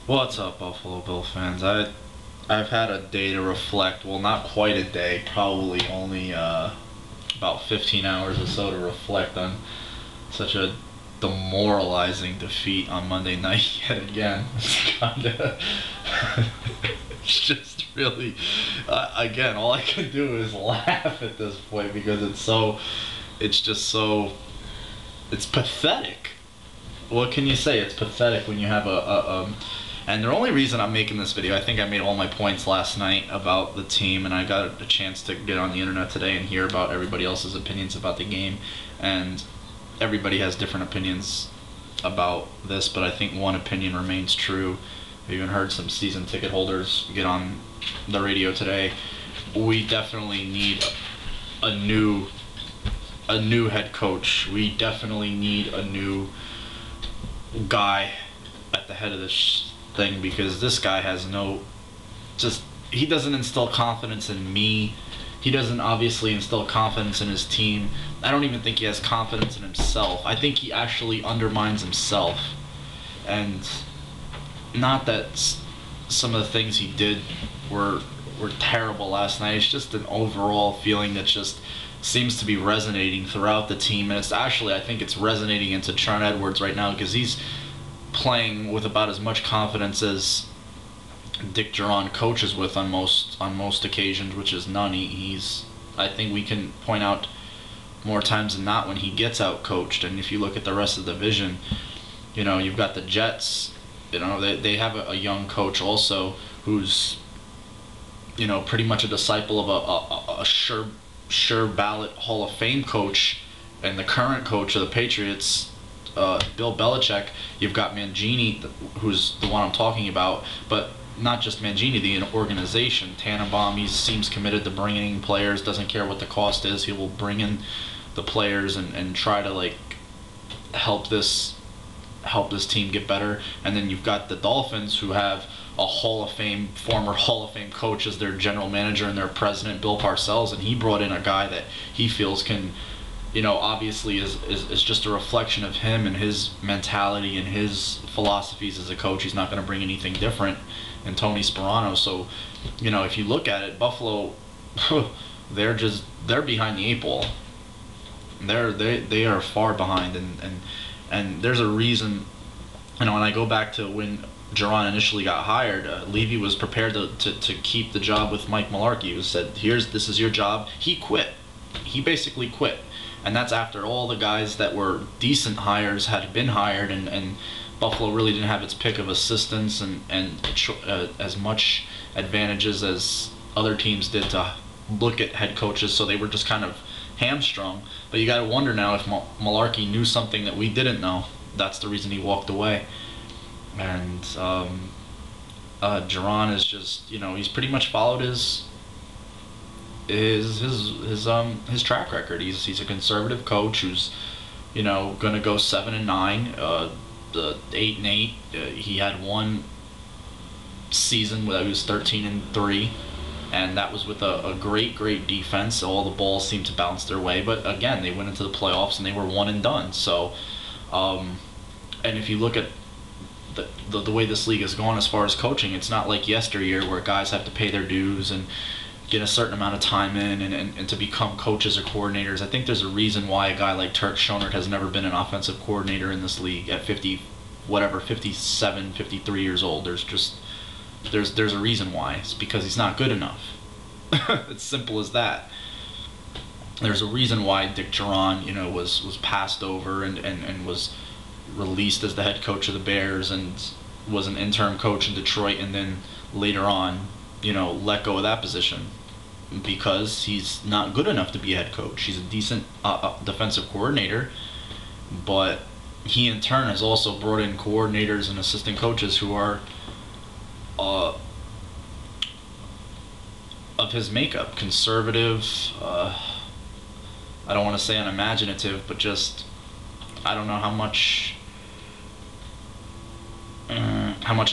What's up, Buffalo Bill fans? I've had a day to reflect. Well, not quite a day. Probably only about 15 hours or so to reflect on such a demoralizing defeat on Monday night yet again. It's kinda. It's just really. Again, all I can do is laugh at this point because it's so. It's just so. It's pathetic. What can you say? It's pathetic when you have and the only reason I'm making this video, I think I made all my points last night about the team, and I got a chance to get on the internet today and hear about everybody else's opinions about the game, and everybody has different opinions about this, but I think one opinion remains true. I even heard some season ticket holders get on the radio today. We definitely need a new head coach. We definitely need a new guy at the head of this thing, because this guy has he doesn't instill confidence in me. He doesn't obviously instill confidence in his team. I don't even think he has confidence in himself. I think he actually undermines himself. And not that some of the things he did were terrible last night. It's just an overall feeling that just seems to be resonating throughout the team, and it's actually, I think it's resonating into Trent Edwards right now, because he's playing with about as much confidence as Dick Jauron coaches with on most occasions, which is none. I think we can point out more times than not when he gets out coached. And if you look at the rest of the division, you've got the Jets. They have a young coach also who's pretty much a disciple of a sure ballot Hall of Fame coach, and the current coach of the Patriots, Bill Belichick. You've got Mangini, who's the one I'm talking about, but not just Mangini, the organization. Tannenbaum, he seems committed to bringing in players, doesn't care what the cost is. He will bring in the players and try to help this team get better. And then you've got the Dolphins, who have a former Hall of Fame coach as their general manager and their president, Bill Parcells, and he brought in a guy that he feels can, obviously is just a reflection of him and his mentality and his philosophies as a coach. He's not going to bring anything different in Tony Sperano. So, if you look at it, Buffalo, they're behind the eight ball. They are far behind, and there's a reason. When I go back to when Jauron initially got hired, Levy was prepared to keep the job with Mike Mularkey, who said, this is your job. He quit. He basically quit. And that's after all the guys that were decent hires had been hired, and Buffalo really didn't have its pick of assistants and as much advantages as other teams did to look at head coaches, so they were just kind of hamstrung. But you got to wonder now if Mularkey knew something that we didn't know. That's the reason he walked away. And Jauron is just, he's pretty much followed his track record. He's a conservative coach who's, gonna go 7-9, 8-8. He had one season where he was 13-3, and that was with a great defense. All the balls seemed to bounce their way, but again, they went into the playoffs and they were one and done. So, and if you look at the way this league has gone as far as coaching, it's not like yesteryear where guys have to pay their dues and get a certain amount of time in and to become coaches or coordinators. I think there's a reason why a guy like Turk Schonert has never been an offensive coordinator in this league at 57, 53 years old. There's a reason why. It's because he's not good enough. It's simple as that. There's a reason why Dick Jauron, was passed over and was released as the head coach of the Bears and was an interim coach in Detroit, and then later on, let go of that position because he's not good enough to be a head coach. He's a decent defensive coordinator, but he in turn has also brought in coordinators and assistant coaches who are of his makeup, conservative, I don't want to say unimaginative, but just, I don't know how much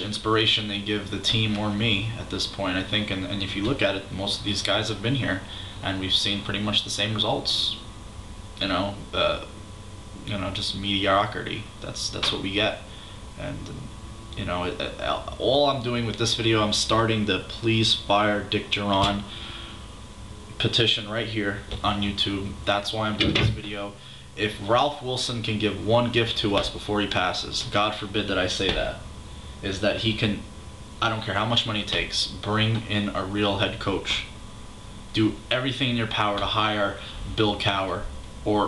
inspiration they give the team or me at this point, I think. And if you look at it, most of these guys have been here, and we've seen pretty much the same results. Just mediocrity. That's what we get. And You know, all I'm doing with this video, I'm starting the Please Fire Dick Jauron petition right here on YouTube. That's why I'm doing this video. If Ralph Wilson can give one gift to us before he passes, God forbid that I say that, is that he can, I don't care how much money it takes, bring in a real head coach. Do everything in your power to hire Bill Cowher, or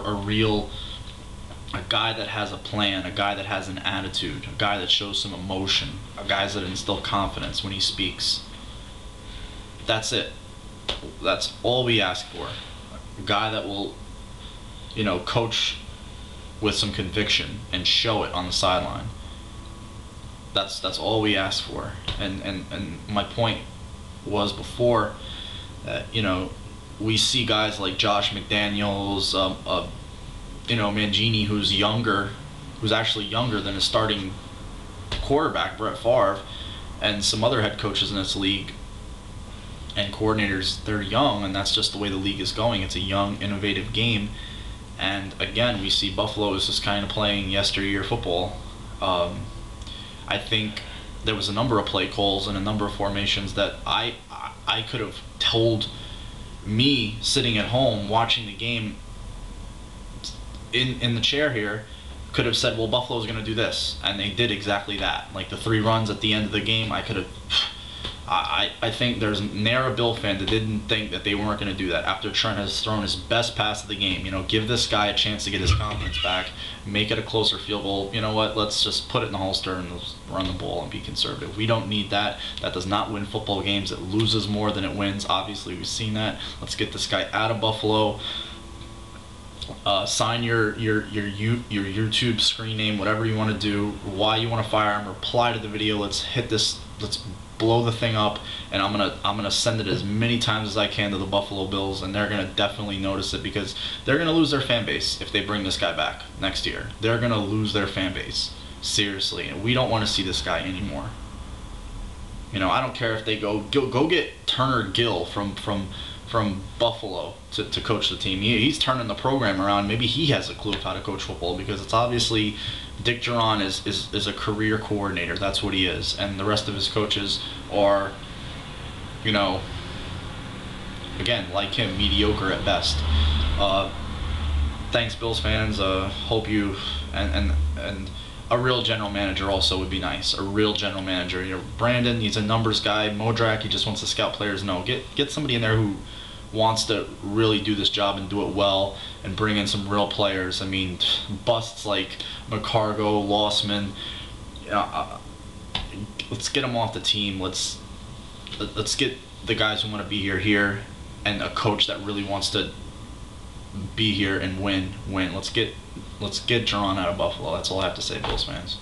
a guy that has a plan, a guy that has an attitude, a guy that shows some emotion, a guy that instills confidence when he speaks. That's it. That's all we ask for. A guy that will, you know, coach with some conviction and show it on the sideline. That's all we ask for. And my point was before that, you know, we see guys like Josh McDaniels, you know, Mangini, who's actually younger than his starting quarterback, Brett Favre, and some other head coaches in this league and coordinators. They're young, and that's just the way the league is going. It's a young, innovative game. And again, we see Buffalo is just kind of playing yesteryear football. I think there was a number of play calls and a number of formations that I could have told, me sitting at home watching the game in the chair here, could have said, well, Buffalo's going to do this, and they did exactly that. Like the 3 runs at the end of the game, I could have. I think there's ne'er a Bill fan that didn't think that they weren't going to do that after Trent has thrown his best pass of the game. You know, give this guy a chance to get his confidence back, make it a closer field goal. You know what? Let's just put it in the holster and run the ball and be conservative. We don't need that. That does not win football games. It loses more than it wins. Obviously, we've seen that. Let's get this guy out of Buffalo. Sign your YouTube screen name, whatever you want to do, why you want to fire him. Reply to the video. Let's hit this. Let's blow the thing up, and I'm gonna send it as many times as I can to the Buffalo Bills, and they're gonna definitely notice it, because they're gonna lose their fan base if they bring this guy back next year. They're gonna lose their fan base, seriously, and we don't want to see this guy anymore. You know, I don't care if they go get Turner Gill from Buffalo to coach the team. He's turning the program around. Maybe he has a clue of how to coach football, because it's obviously Dick Jauron is a career coordinator. That's what he is. And the rest of his coaches are, you know, again, like him, mediocre at best. Thanks, Bills fans. Hope you, and a real general manager also would be nice. A real general manager. You know, Brandon, he's a numbers guy. Modrak, he just wants to scout players. No, get somebody in there who wants to really do this job and do it well and bring in some real players. I mean, busts like McCargo, Lossman, let's get them off the team. Let's get the guys who want to be here, and a coach that really wants to be here and win. Let's get Jauron out of Buffalo. That's all I have to say, Bills fans.